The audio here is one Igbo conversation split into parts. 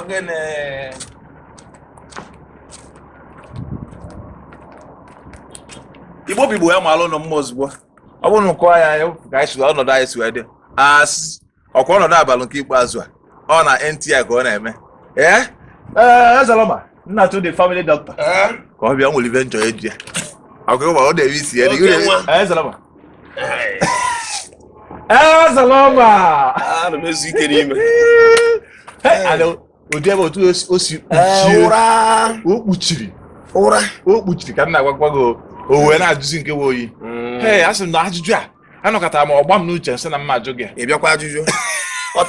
ogene. Igbo Igbo ya malụ nọ mma ozugbo. Ọ bụrụ na nkọ ya ka anyị sụrụ ọnọdụ anyị sụrụ dị. Ọkwa ọnọdụ abalị nke ikpeazụ a. Ọ na NTI ka ọ na-eme. Ezaloma, nna to the family doctor. Ka ọ bịa nwere ibe njọ eji ya. Ọkwa ọ na-eme isi ya. Ezaloma. Ezaloma. Na mezu ike n'ime. Ụdị ebe otu o si kpuchiri ka nna agwakwa gị o wee na-ajụzi nke we oyi. Asị m na ajụjụ a anọkọtara ma ọgba m n'uche nsị na mma ajụ gị. Ị bịakwa ajụjụ ọ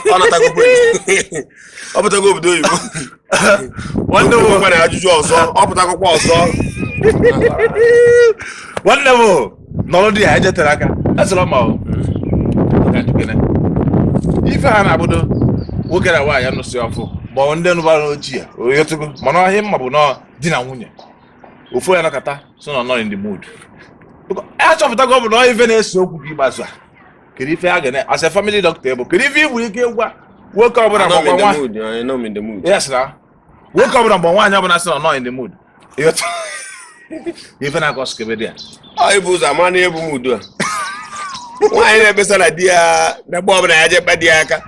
pụtago obodo oyibo nwanne m nwere ajụjụ ọzọ ọ pụtakwa ọzọ nwanne m nọrọ dị ya ejetere aka asịrọ ma ife ha na-abụdo nwoke na nwaanyị anụsị ọfụ ma ndị nụbara ochie oyotụgo mana ọhịa mma bụ nọọ di na nwunye ofu ya nọkọta so nọ in the mood achọpụtago bụ na ife na-ese okwu gị igbazu a kedu ife a ga-ene as a family doctor bụ kedu ife ị nwere ike gwa nwoke ọbụla mgbe nwaanyị ọbụla sị nọ in the mood ife na-akọ skebedi a ọ bụ ụzọ ama na ebu m udo a nwaanyị na-ekpesa na di ya na-agba ọbụla ya jekpa di ya aka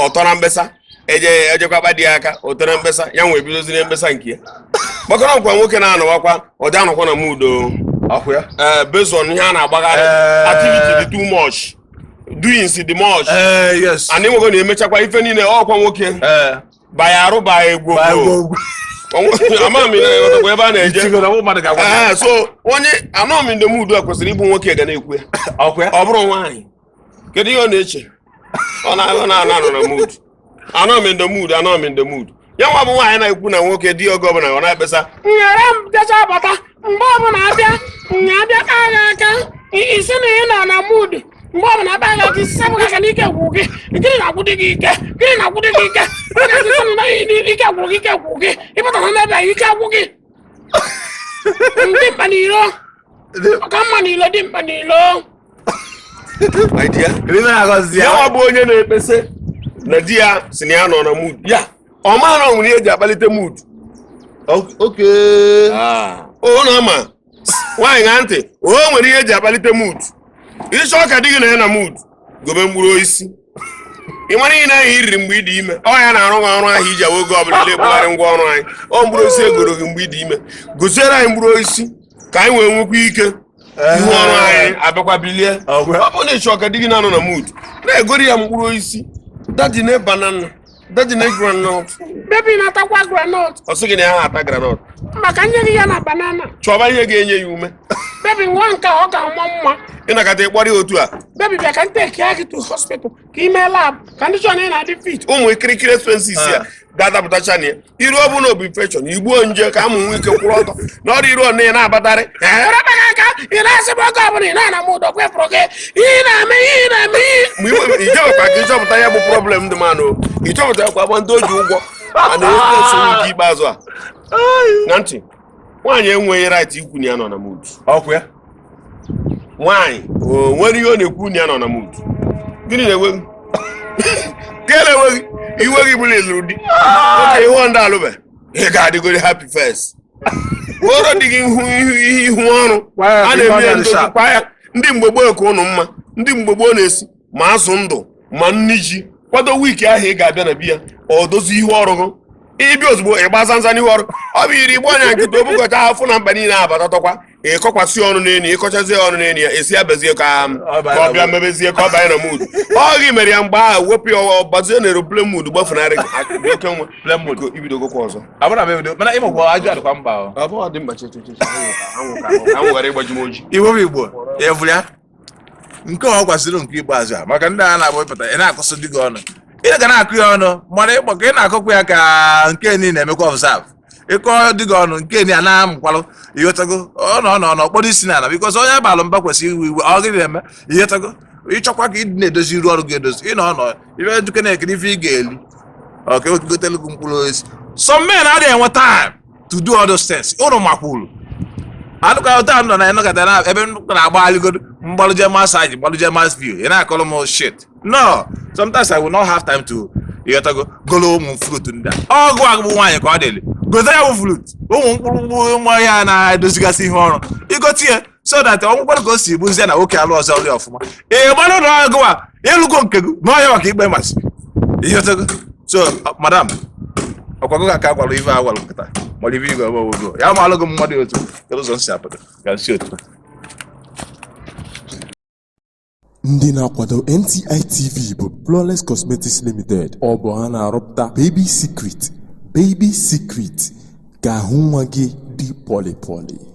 ọtọrọ mkpesa ejekwa di ya aka ọtọrọ mkpesa ya nwee bidoziri mkpesa nke ya gbakọrọ nkwa nwoke na-anọwakwa ọ dị anọkwa na mudo based on ihe a na-agbagharị activity dị too much doings dị much and ịnwego na-emechakwa ife niile ọkwa nwoke baya arụ baya egwu amami ọtọkwa ebe a na-eje so onye anọmi ndị mudo a kwesịrị ịbụ nwoke ga na-ekwu ya ọ bụrụ nwaanyị kedu ihe ọ na-eche ọ na-anọ na mood anọmi ndị mood ya nwa bụ nwaanyị na-ekwu na nwoke dị oge ọbụla ọ na-ekpesa nyere m bịacha bata mgbe ọbụla abịa abịa ka agha aka isi na ị nọ na mood mgbe ọbụla abịa agha aka isi abụghị aka n'ike gwụ gị gịnị na-agwụdị gị ike ike gwụ gị ịpụta na n'ebe ike gwụ gị ndị mkpa n'ilo ọka mma n'ilo dị mkpa n'ilo ya nwa bụ onye na-ekpesa na di ya si na ya nọ na mood ya ọ maara onwere ihe eji akpalite mood o na-ama nwaanyị na ntị o nwere ihe eji akpalite mood ịchọ ka dị gị na ya na mood gobe mkpụrụ osisi ị mara ihe na-ahụ iriri mgbe ị dị ime ọ ya na-arụ nwa ọrụ ahụ iji awogo ọbụla na-ebugharị ngwa ọrụ anyị ọ mkpụrụ osisi egoro gị mgbe ị dị ime goziere anyị mkpụrụ osisi ka anyị wee nwekwa ike ihu ọrụ anyị abịakwa bilie ọ bụ na ịchọ ka dị gị na-anọ na mood na-egori ya mkpụrụ osisi dadine banana dadine granọt bebi na-atakwa granọt ọ sị gị na ya ha ata granọt maka nye gị ya na banana chọba ihe ga-enye ya ume bebi nwa nke ọ ga-ama mma ị na-akata ịkpọrọ ya otu a bebi bịa ka nteki ya gị to hospital ka ime lab ka ndị chọ na ị na-adị fit ụmụ ikirikiri expenses ya ga-adapụtacha na ya iru ọ bụ na obi infection igbuo nje ka amụ nwe ike kwụrụ ọtọ na ọrụ iru ọna ya na-abatarị aka ị na-asị m oge ọbụla ị na-ana m ụdọ kwefụrụ gị ihe na-eme mgbe ijewekwa ka ịchọpụta ya bụ problem dị manụ ịchọpụta kwa agba ndị o ji ụgwọ a na-esi nke ikpeazụ a na ntị nwaanyị enweghị right ikwu na ya nọ na mood ọkwa ya nwaanyị o nwere ihe ọ na-ekwu na ya nọ na mood gịnị na-enweghị ka na-enweghị iwe gị bụla ịlụrụ di oke ihu ndị alụbe ị ga-adịgori happy first ụrọ dị gị ihu ọrụ a na-eme ndokwa ya ndị mgbe gboo ka ụnụ mma ndị mgbe gboo na-esi ma azụ ndụ ma nni ji kwado wiiki ahụ ị ga-abịa na biya ọ dozi ihu ọrụ gị ịbịa ozugbo ịgbaza nza n'ihu ọrụ ọ bụ iri igbo anya nkịta obụkọta afụ na mba niile abatatọkwa ịkọkwasị ọnụ n'enyi ịkọchazie ọnụ n'enyi ya esi abazie ka ọ bịa mebezie ka ọ banye na mood ọ gị mere ya mgbe ahụ wepụ ya ọgbazie na aeroplane mood gbafunarị gị oke nwa plane mood ibidogokwa ọzọ dị mba nwere ịgbaji m oji Igbo evụlia nke ọ gwasịrị nke ikpeazụ a maka ndị a na-agbapụta ị na-akụsị dị gị ọnụ ị ga na-akụ ya ọnụ mana ịkpọ ka ị na-akụkwa ya ka nke niile na-emekwa observe ịkọ dị gị ọnụ nke ni a na-amụkwalụ ighọtago ọ kpọrọ isi n'ala bikọs onye balụ mba kwesịrị iwe ọ gịrị eme ighọtago ịchọkwa ka ị na-edozi iru ọrụ gị edozi ị nọ ife duke na-ekiri ife ị ga-eli ọka gotelu gị mkpụrụ osisi some men adịghị enwe time to do all those things ụnụ makwuru adụka ụta nọ na ịnọkọta na ebe na-agba aligodo mgbalụje massage gbalụje mass view ị na-akọrọ m shit no sometimes I will not have time to ịghọtago golo ụmụ frut ndị a ọgụ agụ nwaanyị ka ọ dịlị gote ya bụ frut ụmụ mkpụrụ ụmụ ya na-edozigasị ihe ọrụ igote ya so that ọnwụkwara ka o si bụzie na nwoke alụ ọzọ nri ọfụma gbalụ na ọgụwa ịlụgo nke gị n'ọhịa maka ikpe masị ịghọtago so madam ọkwago ka aka gwara ife agwara nkịta mara ife igwe ogo ya ma alụgo mmadụ otu kedu ụzọ nsi apụta ga nsi otu ndị na-akwado NTI TV bụ Flawless Cosmetics Limited. Ọ bụ ha na-arụpụta Baby Secret ga-ahụ nwa gị dị pọlị pọlị.